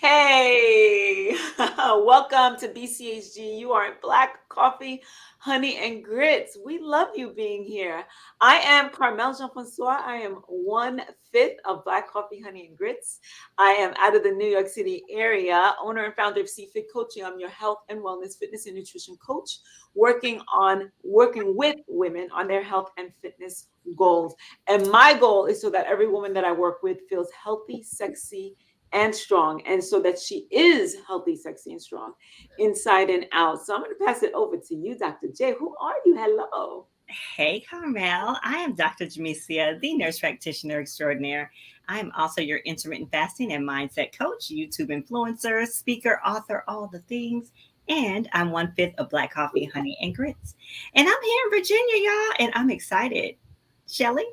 Hey, welcome to BCHG. You are in Black Coffee, Honey, and Grits. We love you being here. I am Carmel Jean Francois. I am 1/5 of Black Coffee, Honey, and Grits. I am out of the New York City area, owner and founder of CFit Coaching. I'm your health and wellness, fitness, and nutrition coach, working with women on their health and fitness goals. And my goal is so that every woman that I work with feels healthy, sexy, and strong, and so that she is healthy, sexy, and strong inside and out. So I'm going to pass it over to you, Dr. J. Who are you? Hello. Hey, Carmel. I am Dr. Jamesia, the nurse practitioner extraordinaire. I am also your intermittent fasting and mindset coach, YouTube influencer, speaker, author, all the things. And I'm 1/5 of Black Coffee, Honey, and Grits. And I'm here in Virginia, y'all, and I'm excited. Shelly?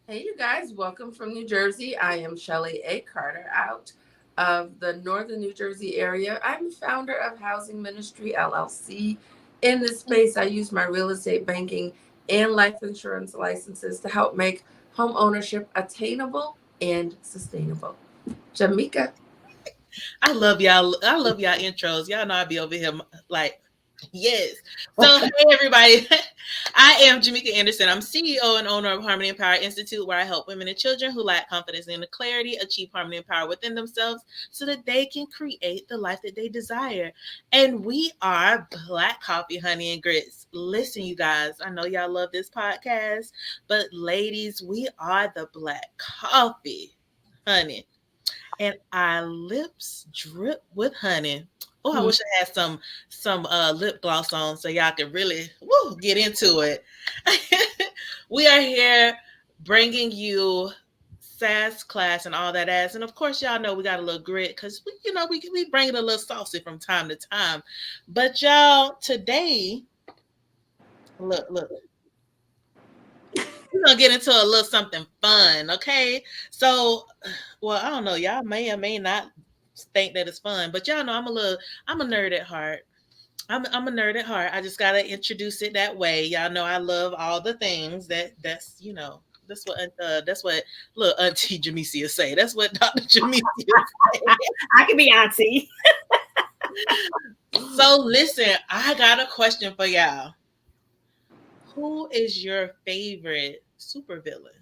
Hey, you guys, welcome from New Jersey. I am Shelly A. Carter out of the Northern New Jersey area. I'm the founder of Housing Ministry LLC. In this space, I use my real estate banking and life insurance licenses to help make home ownership attainable and sustainable. Jamaica. I love y'all. I love y'all intros. Y'all know I be over here like, yes. So, hey, everybody. I am Jamaica Anderson. I'm CEO and owner of Harmony and Power Institute, where I help women and children who lack confidence and clarity achieve harmony and power within themselves so that they can create the life that they desire. And we are Black Coffee, Honey, and Grits. Listen, you guys, I know y'all love this podcast, but ladies, we are the Black Coffee, Honey, and our lips drip with honey. Oh, I wish I had some lip gloss on so y'all could really get into it. We are here bringing you sass class and all that ass, and of course y'all know we got a little grit because we bring it a little saucy from time to time. But y'all, today, look, we're gonna get into a little something fun, okay? So, well, I don't know, y'all may or may not think that it's fun, but y'all know I'm a nerd at heart. I'm a nerd at heart. I just gotta introduce it that way. Y'all know I love all the things that's what little Auntie Jamesia say. That's what Dr. Jamesia say. I can be auntie. So listen, I got a question for y'all. Who is your favorite supervillain?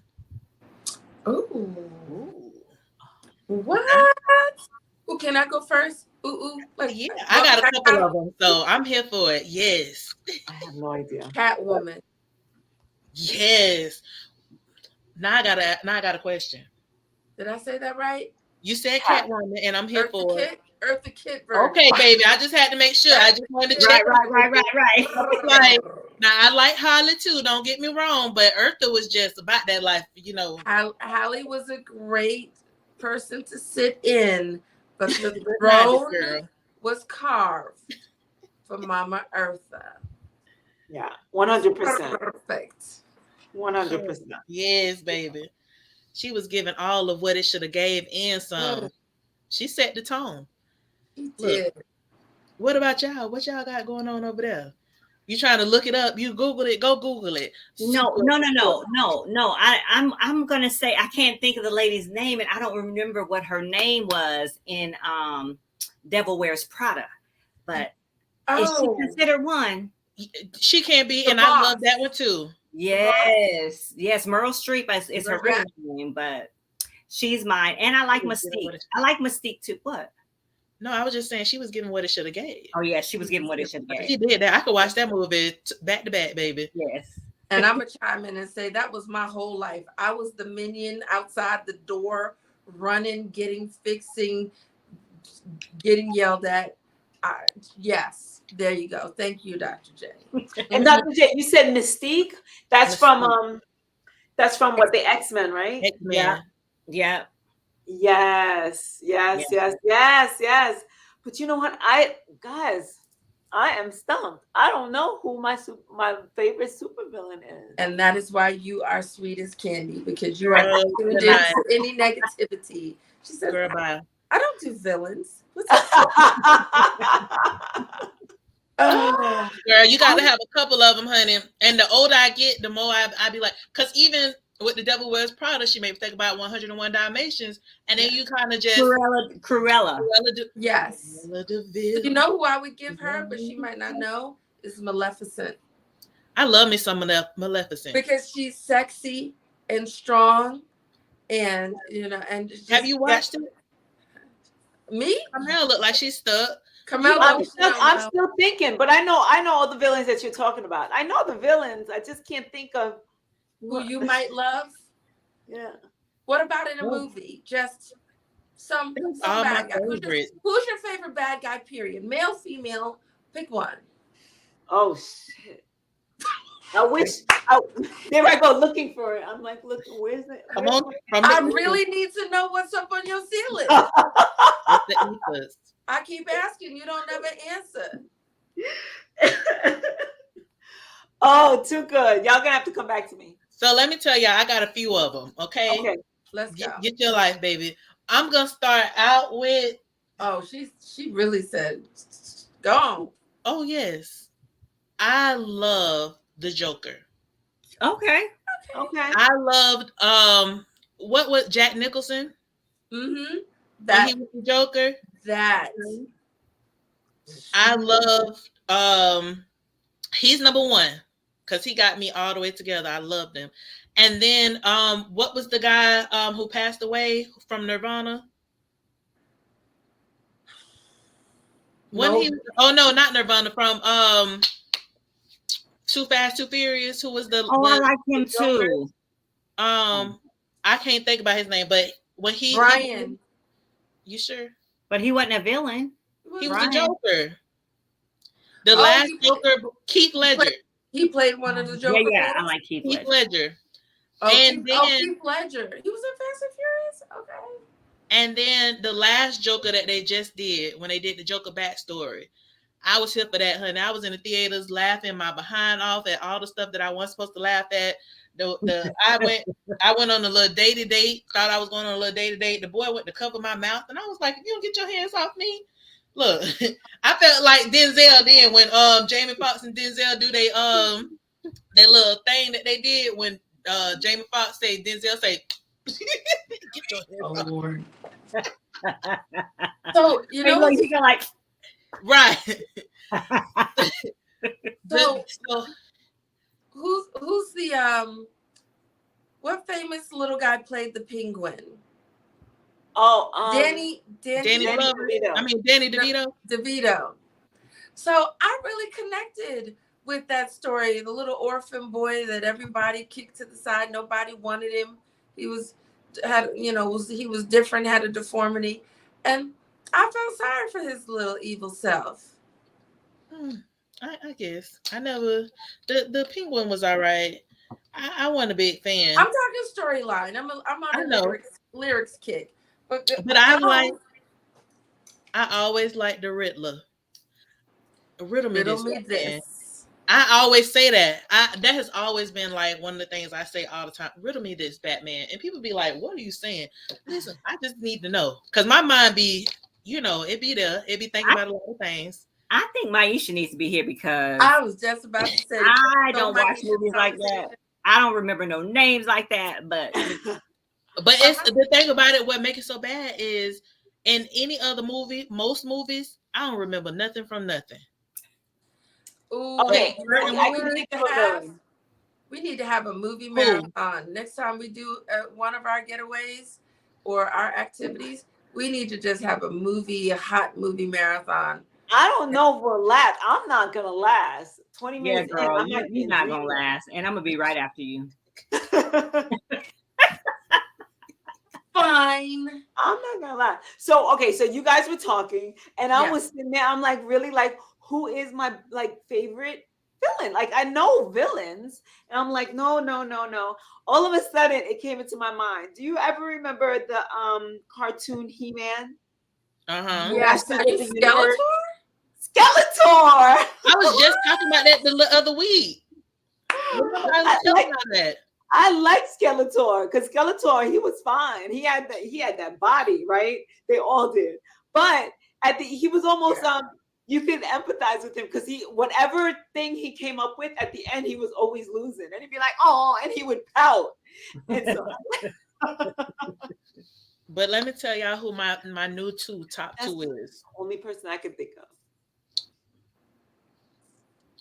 Ooh. What? Ooh, can I go first? Ooh. Yeah, I got a couple of them, so I'm here for it. Yes. I have no idea. Catwoman. Yes. Now I got a question. Did I say that right? You said Catwoman, and I'm here for it. Eartha Kitt version. Okay, baby. I just had to make sure. I just wanted to check. Right. Like, now I like Holly too. Don't get me wrong, but Eartha was just about that life, Holly was a great person to sit in, but the throne was carved for Mama Eartha. Yeah, 100%. Perfect. 100%. Yes, baby. She was giving all of what it should have gave and some. She set the tone. She did. What about y'all? What y'all got going on over there? You trying to look it up? You Google it. Go Google it. No. I'm gonna say I can't think of the lady's name, and I don't remember what her name was in Devil Wears Prada. But is she considered one? She can be, and I love that one too. Yes. Meryl Streep is her real name, but she's mine, and I like Mystique. I like Mystique too. What? No, I was just saying she was giving what it should have gave. Oh yeah, she was giving what it should have gave. She did that. I could watch that movie back to back, baby. Yes. And I'm gonna chime in and say that was my whole life. I was the minion outside the door, running, fixing, getting yelled at. Yes, there you go. Thank you, Dr. J. And Dr. J, you said Mystique. That's from what, the X-Men, right? X-Men. Yeah. Yes. But you know what? I am stumped. I don't know who my favorite supervillain is. And that is why you are sweet as candy, because you are not tuned into any negativity. She says, Girl, bye. I don't do villains. Girl, you got to have a couple of them, honey. And the older I get, the more I be like, because even with The Devil Wears Prada, she made me think about 101 Dalmatians, and then you kind of just Cruella. Yes. Cruella de So Vil. you know who I would give her, but she might not know, is Maleficent. I love me some Maleficent. Because she's sexy and strong, and and Have just you watched it? me. Carmel look like she's stuck. Carmel, I'm still thinking, but I know all the villains that you're talking about. I know the villains. I just can't think of who you might love. Yeah. What about in a movie? Just some All my bad guy. Who's your favorite bad guy? Period. Male, female. Pick one. Oh shit! I wish. There I go looking for it. I'm like, look, where's it? I really need to know what's up on your ceiling. I keep asking, you don't ever answer. Oh, too good. Y'all gonna have to come back to me. So let me tell y'all, I got a few of them. Okay. Let's go. Get your life, baby. I'm gonna start out with. Oh, she really said, go on. Oh yes, I love the Joker. Okay. I loved what was Jack Nicholson? Mm-hmm. That he was the Joker. That I love he's number one because he got me all the way together. I loved him. And then what was the guy who passed away from Nirvana? Not Nirvana, from Too Fast, Too Furious, who was the I like him too. I can't think about his name, but when Brian. You sure? But he wasn't a villain. He was the Joker. The last Joker, Keith Ledger. He played one of the Joker. Yeah, I like Keith Ledger. Keith Ledger. He was in Fast and Furious? Okay. And then the last Joker that they just did, when they did the Joker backstory, I was here for that, honey. I was in the theaters laughing my behind off at all the stuff that I wasn't supposed to laugh at. I went on a little dating date, thought I was going on a little dating date. The boy went to cover my mouth, and I was like, if you don't get your hands off me. Look, I felt like Denzel then when Jamie Foxx and Denzel do their little thing that they did when Jamie Foxx say, Denzel say, get your hands off. Lord. So you know, you go like right. so who's the what famous little guy played the Penguin? Danny DeVito. I mean Danny DeVito. DeVito. So I really connected with that story. The little orphan boy that everybody kicked to the side. Nobody wanted him. He was different, had a deformity, and I felt sorry for his little evil self. I guess I never. The Penguin was all right. I wasn't a big fan. I'm talking storyline. I'm on a lyrics kick. But I always liked the Riddler. Riddle me this. I always say that. That has always been like one of the things I say all the time. Riddle me this, Batman. And people be like, what are you saying? Listen, I just need to know. Because my mind be, it be there. It be thinking about a lot of things. I think Maisha needs to be here because I was just about to say I don't watch movies like that. I don't remember no names like that, but it's the thing about it. What makes it so bad is in any other movie, most movies, I don't remember nothing from nothing. Ooh, okay, we need to have a movie marathon. Next time we do one of our getaways or our activities, we need to just have a hot movie marathon. I don't know if we'll last. I'm not gonna last. 20 minutes. Yeah, girl, you're not gonna last, and I'm gonna be right after you. Fine. I'm not gonna lie. So you guys were talking, and I was sitting there. I'm like, really, like, who is my favorite villain? Like, I know villains, and I'm like, no. All of a sudden, it came into my mind. Do you ever remember the cartoon He-Man? Yes. Skeletor. I was just talking about that the other week. I like Skeletor because Skeletor, he was fine. He had that body, right? They all did, but he was almost you can empathize with him because whatever thing he came up with at the end, he was always losing, and he'd be like, "Oh," and he would pout. And so But let me tell y'all who my new top that's two the is. only person I can think of.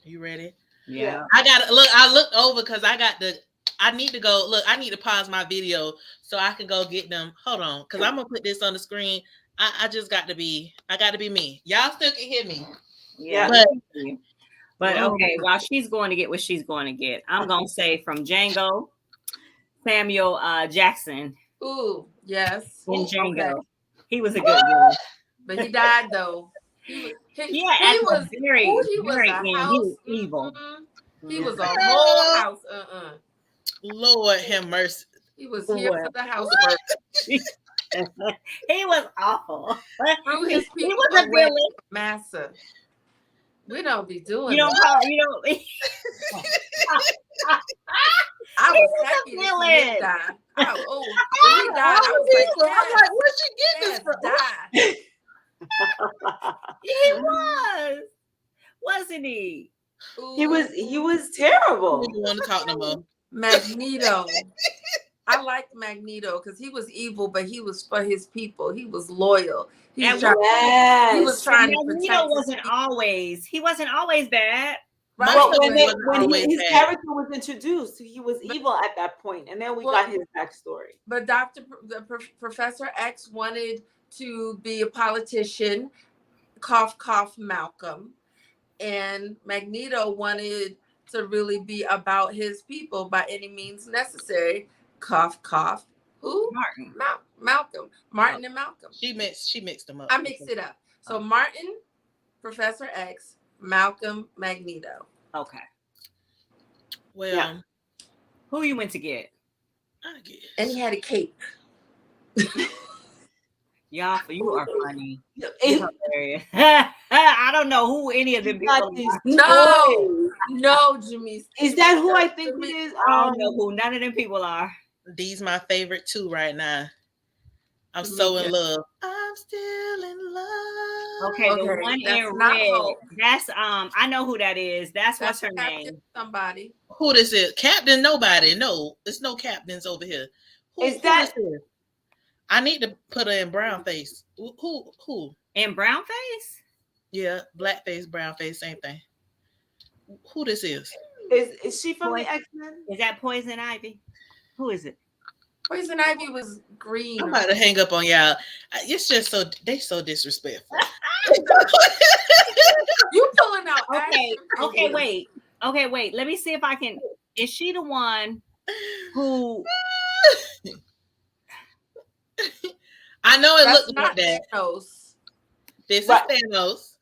You ready? Yeah. I gotta look. I looked over because I need to go. Look, I need to pause my video so I can go get them. Hold on, because I'm gonna put this on the screen. I just got to be. I got to be me. Y'all still can hear me. Yeah. But okay, while she's going to get what she's going to get, I'm going to say from Django, Samuel Jackson. Ooh, yes. In Django. Okay. He was a good one. But he died though. He was very a end, house. he was evil. He was a whole house. Lord have mercy. He was here for the house work. He was awful. Threw his people he was a away. villain. Massa. We don't be doing You don't that. call you don't I was happy that he did die. When he died, I was like, I'm like, where'd you get this from? Die. He was, wasn't he? Ooh. He was terrible. I don't want to talk no more. Magneto. I liked Magneto because he was evil, but he was for his people. He was loyal. He was trying to protect. Magneto he wasn't always bad. Right. But when his character was introduced, he was evil at that point, and then we got his backstory. But Professor X wanted to be a politician, cough, cough, Malcolm. And Magneto wanted to really be about his people by any means necessary, cough, cough. Who? Martin. Malcolm. Martin and Malcolm. She mixed them up. I mixed it up. So Martin, Professor X, Malcolm, Magneto. Okay. Well, who you went to get? I guess. And he had a cape. Y'all, you are funny. Hilarious. I don't know who any of them people are. No, Jimmy. Is that who I think it is? I don't know who none of them people are. These my favorite two right now. I'm so in love. I'm still in love. Okay, the one in red. That's I know who that is. That's what's her name. Somebody. Who this is? Captain Nobody. No, there's no captains over here. Who this is? I need to put her in brown face. Who? In brown face? Yeah, black face, brown face, same thing. Who this is? Is she from the X-Men? Is that Poison Ivy? Who is it? Poison Ivy was green. I'm about to hang up on y'all. It's just they so disrespectful. You pulling out? Okay, wait. Let me see if I can. Is she the one who? I know it looks like that. Thanos. This is Thanos.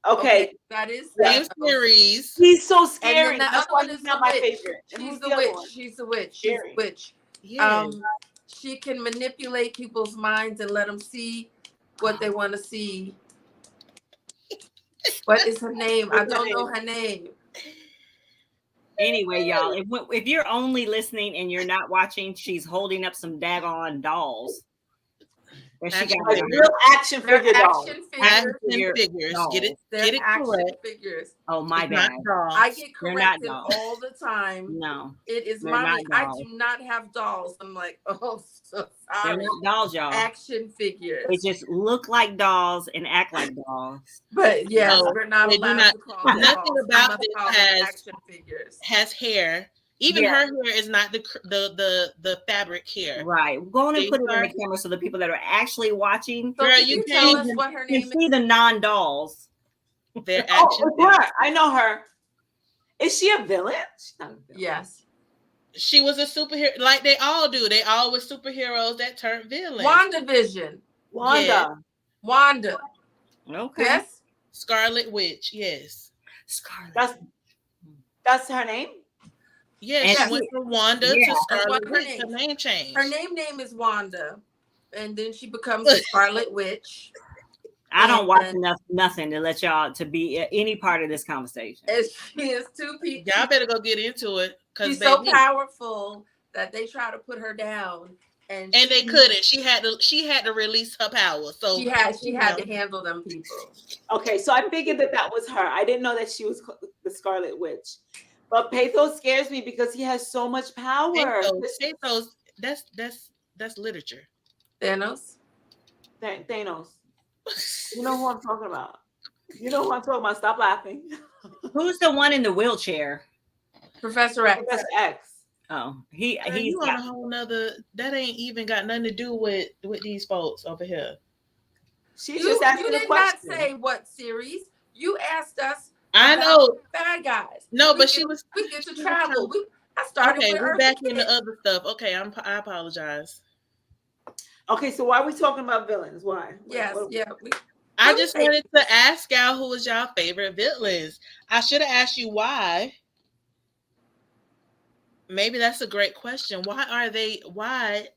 Okay. That is series. He's so scary. And then That's why he's not my favorite. She's the witch. She's the witch. She's the witch. Yeah. She can manipulate people's minds and let them see what they want to see. What is her name? I don't know her name. Anyway, y'all, if you're only listening and you're not watching, she's holding up some daggone dolls. Real action figure dolls. Action figures. Get it correct. Figures. Oh, my bad. I get corrected all the time. No. It is mommy. I do not have dolls. I'm like, oh, so sorry. They're not dolls, y'all. Action figures. They just look like dolls and act like dolls. But yes, we're not allowed to call them nothing dolls. about this action figures. Has hair. Even her hair is not the fabric hair. Right. Go on and put it in the camera so the people that are actually watching. So girl, you tell us what her name is. See the non-dolls. They're action. Her. I know her. Is she a villain? She's not a villain. Yes. She was a superhero, like they all do. They all were superheroes that turned villains. WandaVision. Wanda. Okay. Yes. Scarlet Witch. Yes. Scarlet. That's her name. Yeah, she went from Wanda to Scarlet Witch. Her name changed. Her name is Wanda, and then she becomes Scarlet Witch. I don't watch nothing to let y'all to be any part of this conversation. She is two people. Y'all better go get into it. She's so powerful that they try to put her down, and And they couldn't. She had to release her power. So she you had know, to handle them people. Okay, so I figured that that was her. I didn't know that she was the Scarlet Witch. But Pathos scares me because he has so much power. Pathos, that's literature. Thanos. Thanos. You know who I'm talking about. You know who I'm talking about. Stop laughing. Who's the one in the wheelchair? Professor X. Professor X. Oh, Girl, he's you on got. a whole nother, that ain't even got nothing to do with these folks over here. She's just You asking a did not question. say what series. You asked us I about know. bad guys. No, but she was We get to she was travel. trying. I started Okay, with we Eartha back in the Kitt. other stuff. Okay, I apologize. Okay, so why are we talking about villains? Why? Like, Yes, what? yeah. I Really just wanted to ask y'all who was y'all favorite villains. I should have asked you why. Maybe that's a great question. Why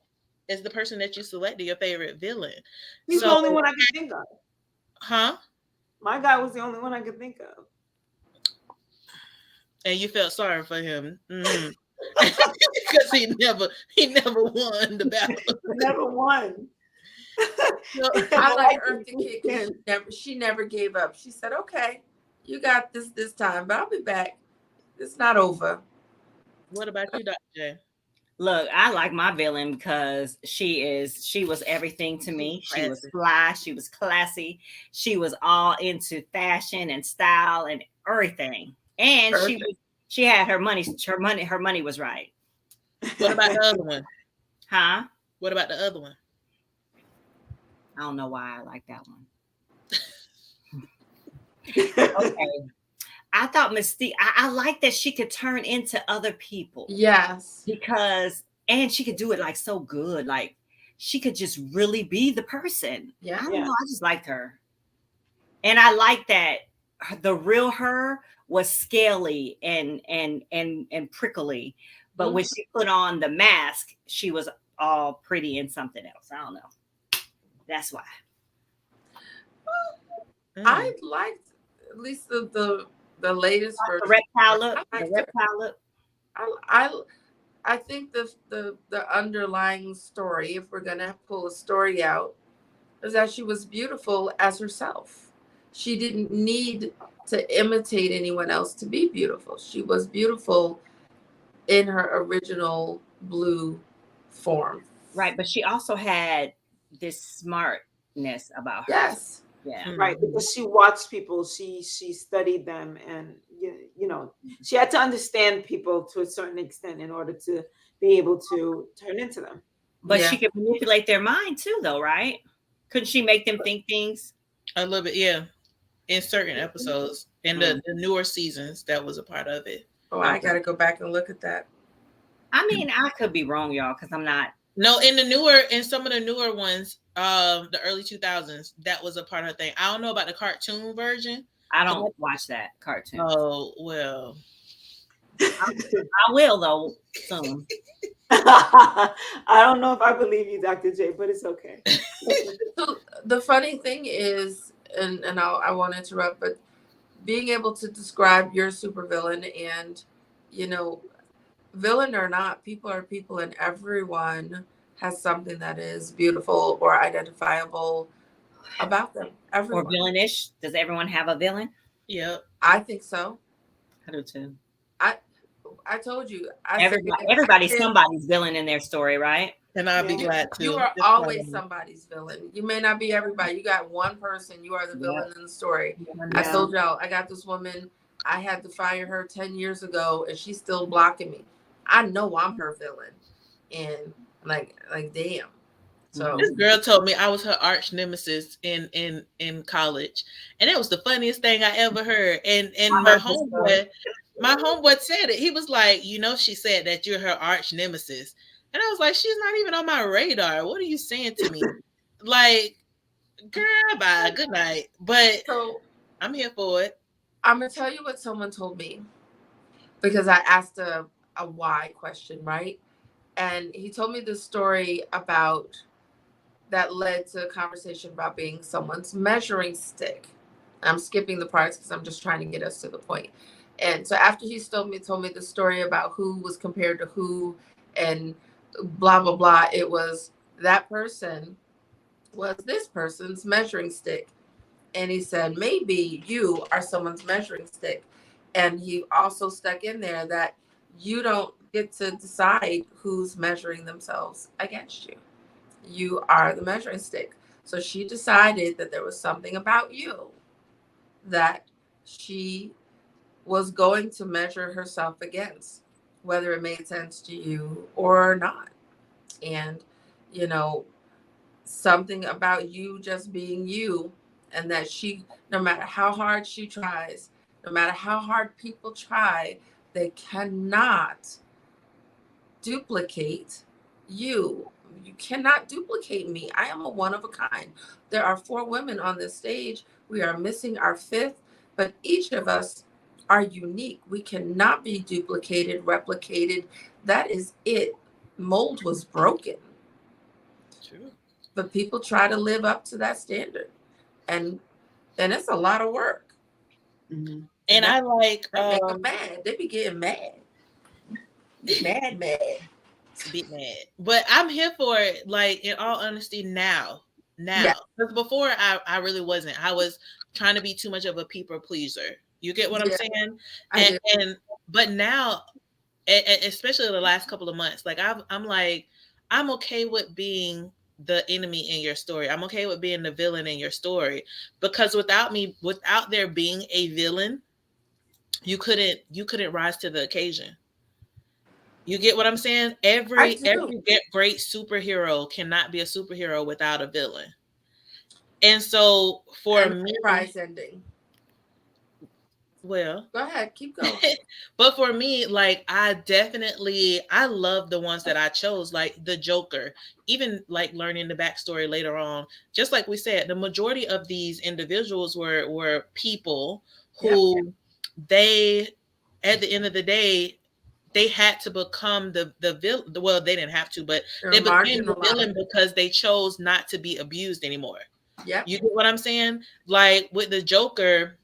is the person that you selected your favorite villain? He's the So, only one I can think of. huh? My guy was the only one I could think of. And you felt sorry for him. Because he never won the battle. Never won. So, I like Actually, Eartha Kitt because she never gave up. She said, "Okay, you got this time, but I'll be back. It's not over." what about you, Dr. J? Look, I like my villain because she was everything to She was me. She was classy. fly, she was classy, she was all into fashion and style and everything. And Eartha. she had her money was right. What about the other one? Huh? What about the other one? I don't know why I like that one. Okay. I thought Mystique, I like that she could turn into other people Yes. because, and she could do it like so good. Like she could just really be the person. I Yeah. don't Yeah. know. I just liked her. And I like that the real her was scaly and prickly. But when Mhm. she put on the mask, she was all pretty and something else. I don't know. That's why. I Mm. liked at least the latest The version. reptile look, I the liked her. reptile look. I I I think the underlying story, if we're gonna pull a story out, is that she was beautiful as herself. She didn't need to imitate anyone else to be beautiful. She was beautiful in her original blue form. Right. But she also had this smartness about her too. Yes. Yeah. Right, Mhm. because she watched people, she studied them, and you know, she had to understand people to a certain extent in order to be able to turn into them. But Yeah. she could manipulate their mind too, though, right? Couldn't she make them think things? A little bit, yeah. In certain episodes, in Mm. the newer seasons, that was a part of it. Oh, I Okay. gotta go back and look at that. I mean, I could be wrong, y'all, because I'm not. No, in some of the newer ones, the early 2000s, that was a part of her thing. I don't know about the cartoon version. I 'Cause don't watch that cartoon. oh well, I will though soon. I don't know if I believe you, Dr. J, but it's okay. So the funny thing is, and I won't interrupt, but being able to describe your supervillain and, you know, villain or not, people are people, and everyone has something that is beautiful or identifiable about them. Or Everyone. villainish. Does everyone have a villain? yep. I think so. I do too. I I told you. I said Everybody's somebody's villain in their story, right? And I'll be Yeah. glad you to. are Just always follow somebody's villain. You may not be everybody. You got one person. You are the Yeah. villain in the story. I Yeah. told y'all I got this woman. I had to fire her 10 years ago, and she's still blocking me. I know I'm her villain, and like damn. So This Mhm. girl told me I was her arch nemesis in college, and it was the funniest thing I ever heard. And I heard this story. my homeboy said it. He was like, she said that you're her arch nemesis, and I was like, she's not even on my radar. What are you saying to me? Like, girl, bye, good night. But so I'm here for it. I'm gonna tell you what someone told me, because I asked a why question, right? And he told me this story about that led to a conversation about being someone's measuring stick. I'm skipping the parts because I'm just trying to get us to the point. And so after he told me the story about who was compared to who, and blah blah blah. It was that person was this person's measuring stick. And he said, maybe you are someone's measuring stick. And he also stuck in there that you don't get to decide who's measuring themselves against you. You are the measuring stick. So she decided that there was something about you that she was going to measure herself against, whether it made sense to you or not. And, you know, something about you just being you, and that she, no matter how hard she tries, no matter how hard people try, they cannot duplicate you. You cannot duplicate me. I am a one of a kind. There are four women on this stage. We are missing our fifth, but each of us are unique. We cannot be duplicated, replicated. That is it. Mold was broken, True. but people try to live up to that standard, and it's a lot of work, Mhm. and And I like that make them mad. They be getting mad, be mad. it's a bit mad. But I'm here for it, like in all honesty, now. Yeah, Now. Because before I really wasn't. I was trying to be too much of a people pleaser. You get what I'm yeah, saying? I And, do. and but now, especially the last couple of months, like I'm like, I'm okay with being the enemy in your story. I'm okay with being the villain in your story. Because without there being a villain, you couldn't rise to the occasion. You get what I'm saying? I Every do. great superhero cannot be a superhero without a villain. And so for And me, surprise ending. well, Go ahead, keep going. but for me, like I love the ones that I chose, like the Joker, even like learning the backstory later on. Just like we said, the majority of these individuals were people Yep, who they at the end of the day they had to become the villain. Well, they didn't have to, but they're they became the marginalized. villain because they chose not to be abused anymore. Yep, You get what I'm saying? Like with the Joker,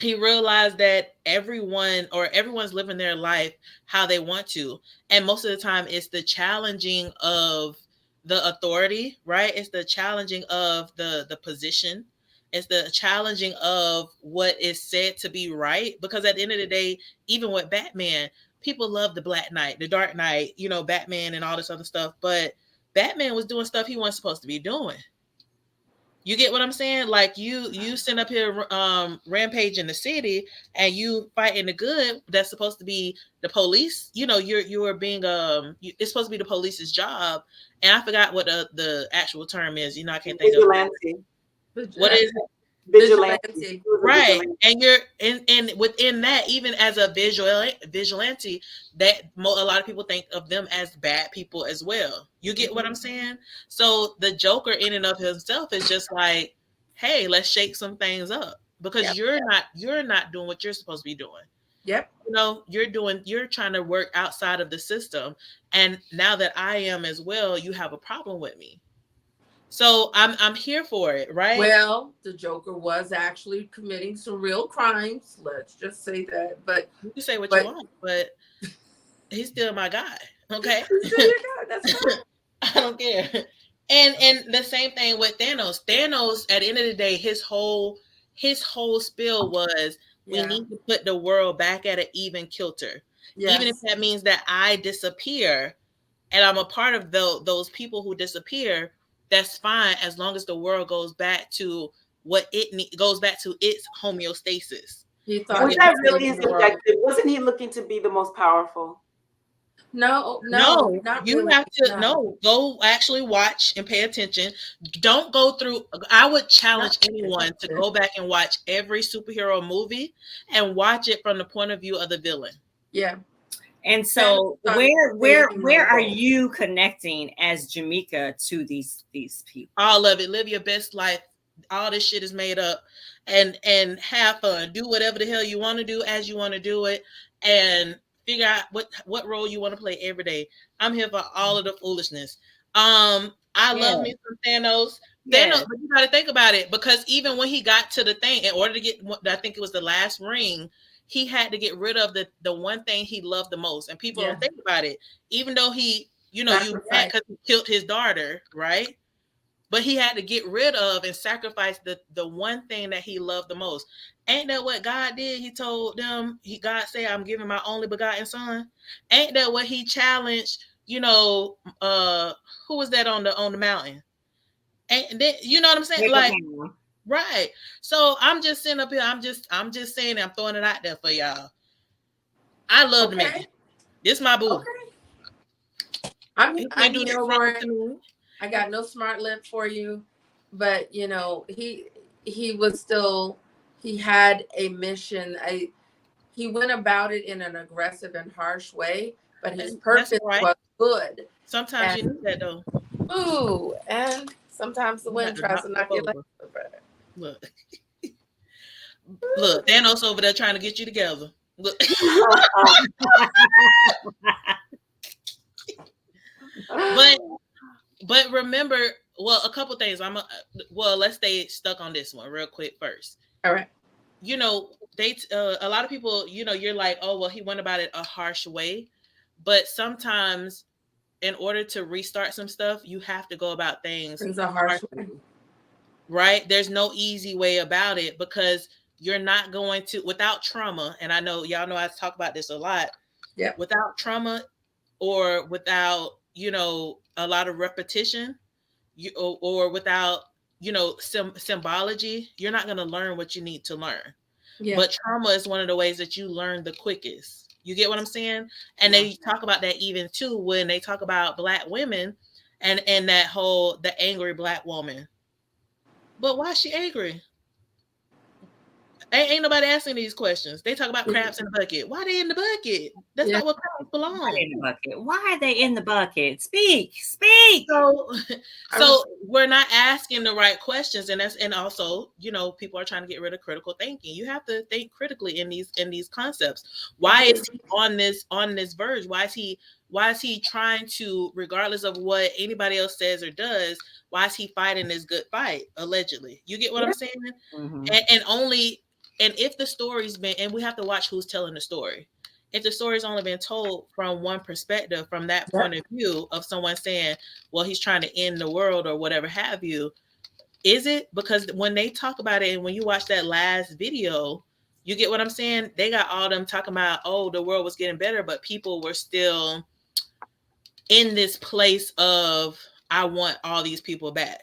he realized that everyone's living their life how they want to, and most of the time it's the challenging of the authority, right? It's the challenging of the position. It's the challenging of what is said to be right, because at the end of the day, even with Batman, people love the Black Knight, the Dark Knight, Batman and all this other stuff, but Batman was doing stuff he wasn't supposed to be doing. You get what I'm saying? Like you send up here rampage in the city and you fighting the good that's supposed to be the police. You're being it's supposed to be the police's job. And I forgot what the actual term is. I can't think of it. Vigilante. What is it? Vigilante. He vigilante. was a Right. vigilante. And you're and within that, even as a vigilante, a lot of people think of them as bad people as well. You get what I'm saying? So the Joker in and of himself is just like, hey, let's shake some things up, because Yep, you're not doing what you're supposed to be doing. yep. You're trying to work outside of the system, and now that I am as well, you have a problem with me. So I'm here for it, right? Well, the Joker was actually committing some real crimes. Let's just say that. You can say what you But want, but he's still my guy. Okay. so you got that's fine. I don't care. And the same thing with Thanos. Thanos, at the end of the day, his whole spiel was, we Yeah. need to put the world back at an even kilter. Even if Yes. that means that I disappear and I'm a part of those people who disappear, that's fine, as long as the world goes back to goes back to its homeostasis. He You thought Was he get that was really saving his the world. objective? Wasn't he looking to be the most powerful? No, no, No, not you really. have to No, no go actually watch and pay attention. Don't go through. I would not challenge paying anyone to attention. go back and watch every superhero movie and watch it from the point of view of the villain. Yeah. And Thanos so thought he was saving the where are world. you connecting as Jamaica to these people? All of it. Live your best life. All this shit is made up, and have fun. Do whatever the hell you want to do as you want to do it, and figure out what role you want to play every day. I'm here for all of the foolishness. I love Yeah. me some Thanos. Yeah. Thanos, but you got to think about it, because even when he got to the thing, in order to get, I think it was the last ring, he had to get rid of the one thing he loved the most. And people Yeah. don't think about it. Even though he you mad Sacrifice. because he killed his daughter, right? But he had to get rid of and sacrifice the one thing that he loved the most. Ain't that what God did? He told them, God said, I'm giving my only begotten son. Ain't that what he challenged, who was that on the mountain? And then, you know what I'm saying? Like, Abraham. right. So I'm just sitting up here, I'm just saying, I'm throwing it out there for y'all. I love the man. Okay. This my boo. Okay. He I'm can't do here no for wrong it. to me. I got no smart lip for you, but he was still, he had a mission. He went about it in an aggressive and harsh way, but his And that's purpose all right. was good. Sometimes you And need that though. ooh, and sometimes the You got wind to tries knock to stuff knock your legs over. over. Look, look, Thanos over there trying to get you together. Look, but remember, well, a couple things. Well, let's stay stuck on this one real quick first. All right. They a lot of people, you're like, oh well, he went about it a harsh way, but sometimes in order to restart some stuff, you have to go about things Brings a harsh way. harshly, right? There's no easy way about it because you're not going to without trauma. And I know y'all know I talk about this a lot. Yep. Without trauma or without a lot of repetition, or without symbology, you're not going to learn what you need to learn. Yeah. But trauma is one of the ways that you learn the quickest. You get what I'm saying? And Yeah. they talk about that even too when they talk about Black women and that whole the angry Black woman. But why is she angry? Ain't nobody asking these questions. They talk about Yeah. crabs in the bucket. Why they in the bucket? That's Yeah. not where crabs Why belong. in the bucket? Why are they in the bucket? Speak, speak. So, I was, we're not asking the right questions, and also, people are trying to get rid of critical thinking. You have to think critically in these concepts. Why is he on this verge? Why is he trying to, regardless of what anybody else says or does, why is he fighting this good fight allegedly? You get what yeah. I'm saying? Mm-hmm. And if the story's been, and we have to watch who's telling the story. If the story's only been told from one perspective, from that Yeah. point of view of someone saying, well, he's trying to end the world or whatever have you, is it? Because when they talk about it and when you watch that last video, you get what I'm saying? They got all them talking about, oh, the world was getting better, but people were still in this place of, I want all these people back.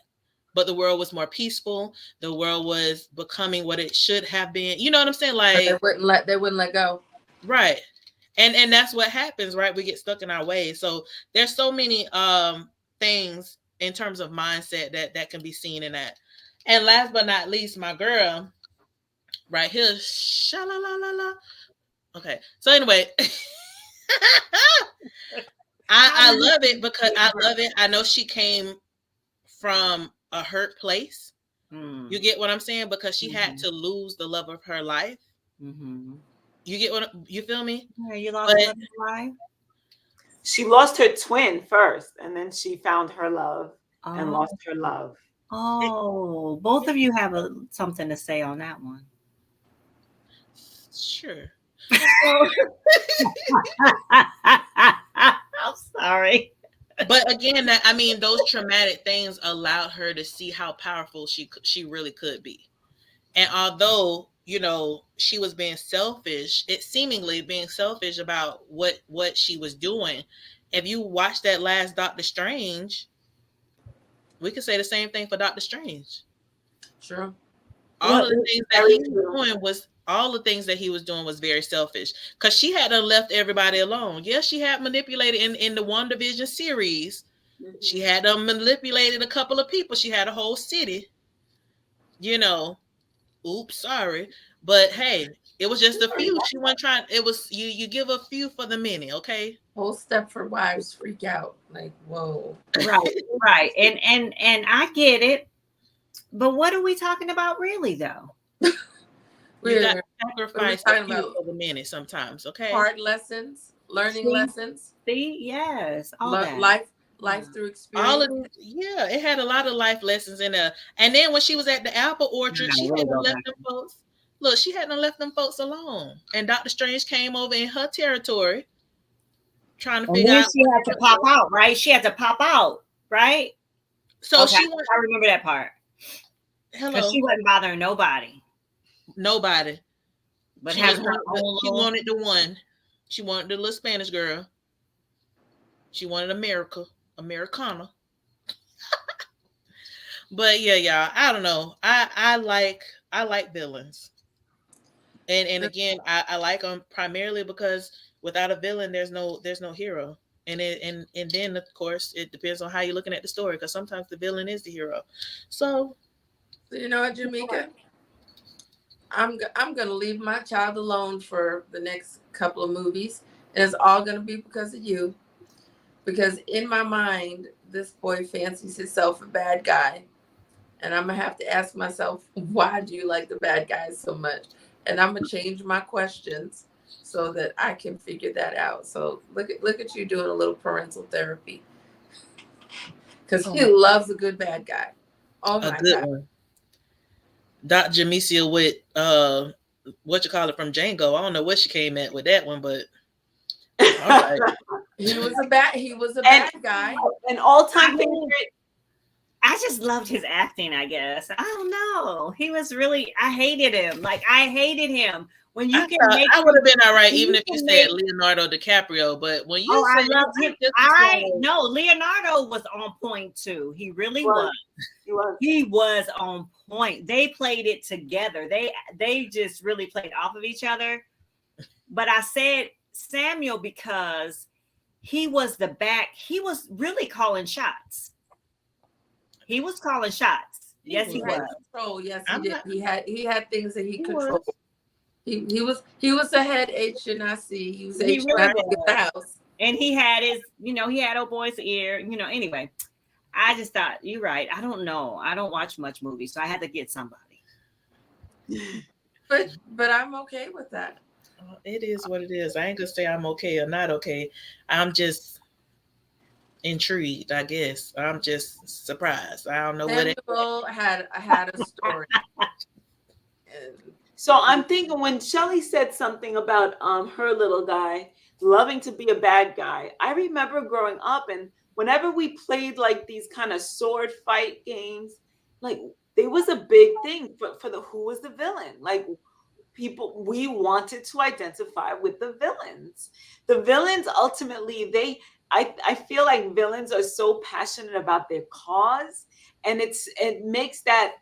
But the world was more peaceful. The world was becoming what it should have been. You know what I'm saying? But Like, they wouldn't let go. right. And that's what happens, right? We get stuck in our ways. So there's so many things in terms of mindset that can be seen in that. And last but not least, my girl right here, sha-la-la-la-la. Okay. So anyway, I love it because I love it. I know she came from a hurt place. Mm-hmm. You get what I'm saying? Because she had Mm-hmm. to lose the love of her life. Mm-hmm. You get what you feel me? Yeah, you lost But the love of your life. She lost her twin first, and then she found her love and Oh, lost her love. it, oh, both of you have something to say on that one. sure. So, I'm sorry. but again, that I mean, those traumatic things allowed her to see how powerful she really could be. And although she was being selfish, it seemingly being selfish about what she was doing. If you watch that last Doctor Strange, we could say the same thing for Doctor Strange. True. All No, of the it's things that very he was true. doing was all the things that he was doing was very selfish because she had left everybody alone. Yes, she had manipulated in the WandaVision series. She Mhm. had manipulated a couple of people. She had a whole city. You know, oops, sorry, but hey, it was just a few. She wasn't trying. It was you. You give a few for the many, okay? Whole step for wives freak out. Like, whoa. Right, right. And I get it. But what are we talking about really though? You got We're to what are we sacrifice a talking few about? for the many sometimes, okay? Hard lessons, learning See, lessons, see, yes, all that. life through All of experience. these, yeah, it had a lot of life lessons in there. And then when she was at the apple I orchard, gotta she really hadn't go left back. them folks. Look, she hadn't left them folks alone. And Doctor Strange came over in her territory trying to And figure then out she what had they to look pop like. out, right? She had to pop out, right? So Okay, she went, I remember that part because hello, she wasn't bothering nobody, nobody. but having her own She little. wanted the one. She wanted the little Spanish girl. She wanted America, Americana. But yeah, y'all, I don't know. I like villains. And again, I like them primarily because without a villain, there's no hero. And then of course it depends on how you're looking at the story because sometimes the villain is the hero. So So you know what, Jamaica? I'm gonna leave my child alone for the next couple of movies, and it's all gonna be because of you. Because in my mind, this boy fancies himself a bad guy, and I'm gonna have to ask myself, why do you like the bad guys so much? And I'm gonna change my questions so that I can figure that out. So look at you doing a little parental therapy because he loves a good bad guy. Oh a my good god! one. Dr. Jamesia with what you call it from Django. I don't know what she came at with that one, but all right. He was a bad And guy. an all-time I mean, favorite. I just loved his acting, I guess. I don't know. He was really, I hated him. Like, I hated him. When I you can thought make I would him, have been all right when even you if you can said make, Leonardo DiCaprio, but when you oh, I said loved him. I just was I, like, no, Leonardo was on point too. He really Was was. he was. He was on point. They played it together. They just really played off of each other. But I said Samuel because he was the back. He was really calling shots. He was calling shots. He, Yes, he he had was. Yes. control. Yes, he I'm did. not. He had things that he He controlled. was. He was the head H and I see. He was He H and really I C of the was. house. And he had his, he had old boy's ear. Anyway, I just thought, you're right. I don't know. I don't watch much movies, so I had to get somebody. But I'm okay with that. It is what it is. I ain't gonna say I'm okay or not okay. I'm just intrigued, I guess. I'm just surprised. I don't know what it. Samuel had a story. And So I'm thinking when Shelly said something about her little guy loving to be a bad guy, I remember growing up and whenever we played like these kind of sword fight games, like there was a big thing for the who was the villain. Like people we wanted to identify with the villains. The villains ultimately I feel like villains are so passionate about their cause and it makes that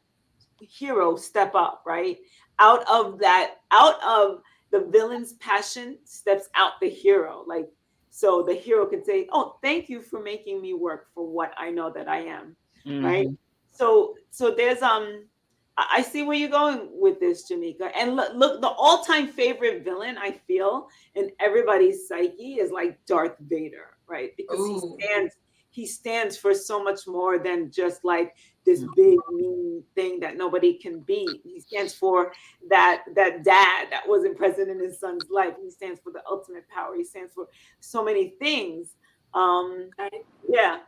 hero step up, right? Out of the villain's passion steps out the hero. Like, so the hero can say, "Oh, thank you for making me work for what I know that I am," right? Hmm. So there's I see where you're going with this, Jamaica. And look, the all-time favorite villain I feel in everybody's psyche is like Darth Vader, right? Because ooh, he stands for so much more than just like this big mean thing that nobody can beat. He stands for that dad that wasn't present in his son's life. He stands for the ultimate power. He stands for so many things. Um, okay. yeah,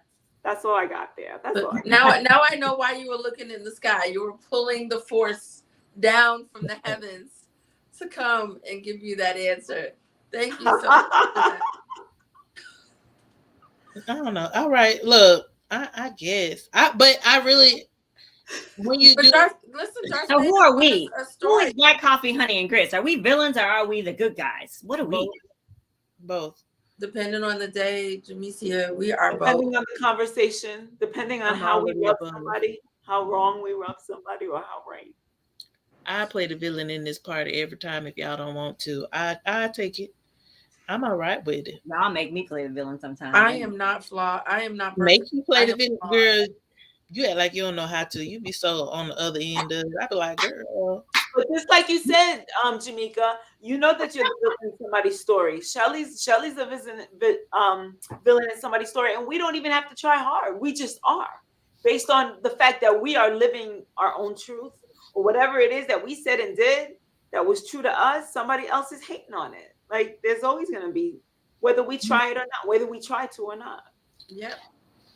that's all I got there. That's all But I got. now I know why you were looking in the sky. You were pulling the force down from the heavens to come and give you that answer. Thank you so much for that. I don't know. All right, look, I guess. But I really when you But do Darth So who Vader are was we? a Who is story. Black Coffee, Honey, and Grits? Are we villains or are we the good guys? What are we? both, both. Depending on the day, Jamesia, we are both. Depending on the conversation, depending on I'm how all we of the rub above. somebody, how wrong we rub somebody, or how right. I play the villain in this party every time if y'all don't want to. I take it. I'm all right with it. Y'all make me play the villain I sometimes. am not flawed. I am not Make perfect. you play I the am villain, flawed. girl. You act like you don't know how to. You be so on the other end of it. I be like, girl. But just like you said, Jamaica, you know that you're the villain in somebody's story. Shelly's a villain in somebody's story, and we don't even have to try hard. We just are, based on the fact that we are living our own truth, or whatever it is that we said and did that was true to us. Somebody else is hating on it. Like there's always going to be, whether we try it or not, whether we try to or not. Yep.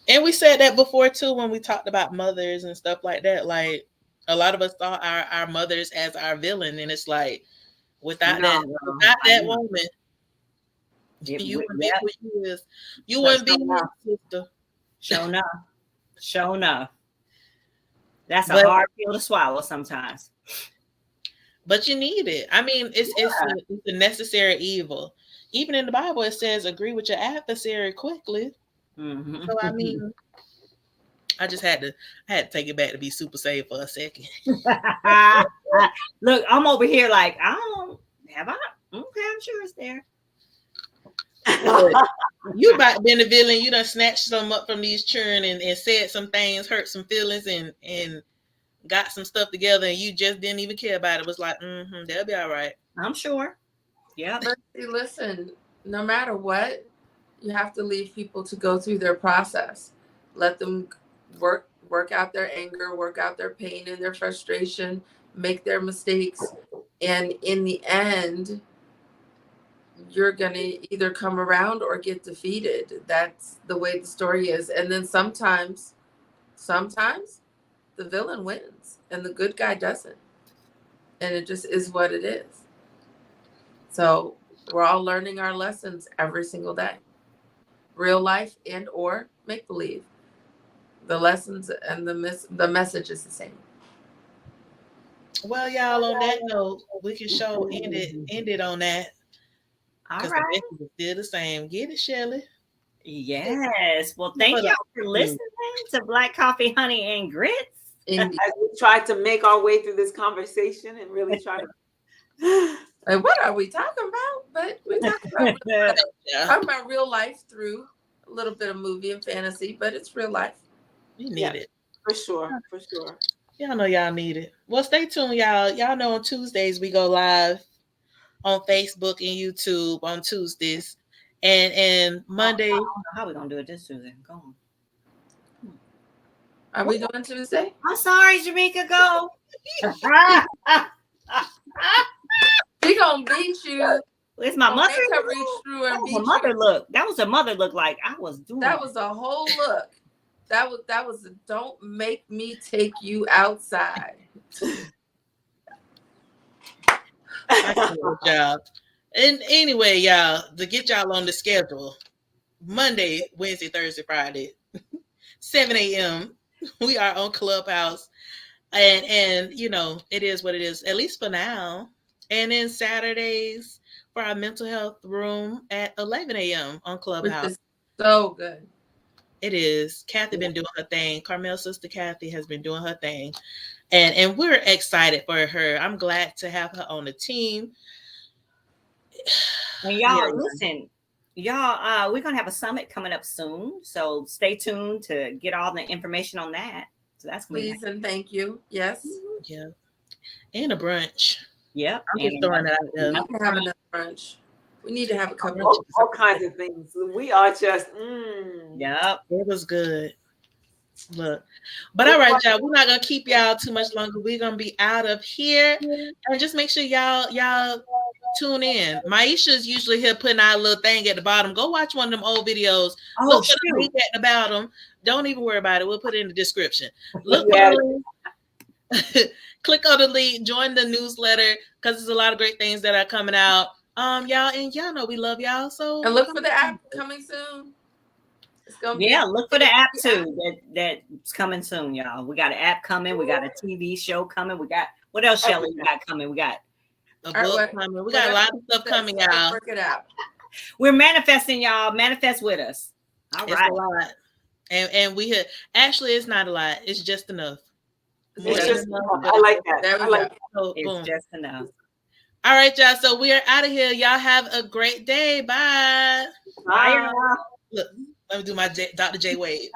And we said that before too when we talked about mothers and stuff like that. Like a lot of us saw our mothers as our villain, and it's like No, without girl, that I know. woman, You wouldn't be Yep. who you is. You So wouldn't be here, sister. show enough. Show enough. That's a But hard pill to swallow sometimes. but you need it. I mean, it's a necessary evil. Even in the Bible, it says agree with your adversary quickly. Mm-hmm. So I mean, I just I had to take it back to be super safe for a second. Look, I'm over here like, I don't have I. Okay, I'm sure it's there. Look, you about been the villain. You done snatched some up from these children and said some things, hurt some feelings, and got some stuff together, and you just didn't even care about it. It was like, they'll be all right. I'm sure. Yeah. But see, listen, no matter what, you have to leave people to go through their process. Let them work out their anger, work out their pain and their frustration, make their mistakes. And in the end, you're going to either come around or get defeated. That's the way the story is. And then sometimes the villain wins and the good guy doesn't. And it just is what it is. So we're all learning our lessons every single day. Real life and or make believe. The lessons and the message is the same. Well, y'all, on that note, we can end it on that All because the right. message is still the same. Get it, Shelley. Yes. Well, thank y'all for listening to Black Coffee, Honey, and Grits. Indeed. As we try to make our way through this conversation and really try to. Like, what are we talking about? But we're talking about real life through a little bit of movie and fantasy, but it's real life. You need it. For sure. For sure. Y'all know y'all need it. Well, stay tuned, y'all. Y'all know on Tuesdays we go live on Facebook and YouTube on Tuesdays. And Monday. I don't know how we're going to do it this Tuesday. Go on. Are we doing Tuesday? I'm sorry, Jamaica. Go. We gonna beat you. It's my mother. Make her reach through and beat you. Mother look. That was a mother look like I was doing. That was a whole look. That was a, don't make me take you outside. Good job. And anyway, y'all, to get y'all on the schedule, Monday, Wednesday, Thursday, Friday, 7 a.m. We are on Clubhouse. And you know, it is what it is, at least for now. And then Saturdays for our mental health room at 11 a.m. on Clubhouse. Which is so good. It is. Kathy been doing her thing. Carmel's sister Kathy has been doing her thing. And we're excited for her. I'm glad to have her on the team. And y'all, listen, y'all, we're gonna have a summit coming up soon. So stay tuned to get all the information on that. So that's please and thank you. Yes. Yeah. And a brunch. Yep. I'm just throwing it out there. We can have another brunch. We need to have a couple all kinds of things. We are just Yep. It was good. Look. But all right, y'all. We're not gonna keep y'all too much longer. We're gonna be out of here. And just make sure y'all tune in. Maisha's usually here putting our little thing at the bottom. Go watch one of them old videos. Look for the link at the bottom. Don't even worry about it. We'll put it in the description. Look for the link. Click on the link, join the newsletter because there's a lot of great things that are coming out. Y'all know we love y'all. So and look for the app coming soon. It's gonna be look for the app too. That's coming soon, y'all. We got an app coming. We got a TV show coming. We got what else, Shelly? We got coming. We got a book coming. We got a lot of stuff coming, y'all. Work it out. We're manifesting, y'all. Manifest with us. All right. It's a lot. And we had actually it's not a lot. It's just enough. It's just enough. I like that. I like that. So, it's boom. just enough. All right, y'all. So we are out of here. Y'all have a great day. Bye. Bye. Look, let me do my Dr. J Wade.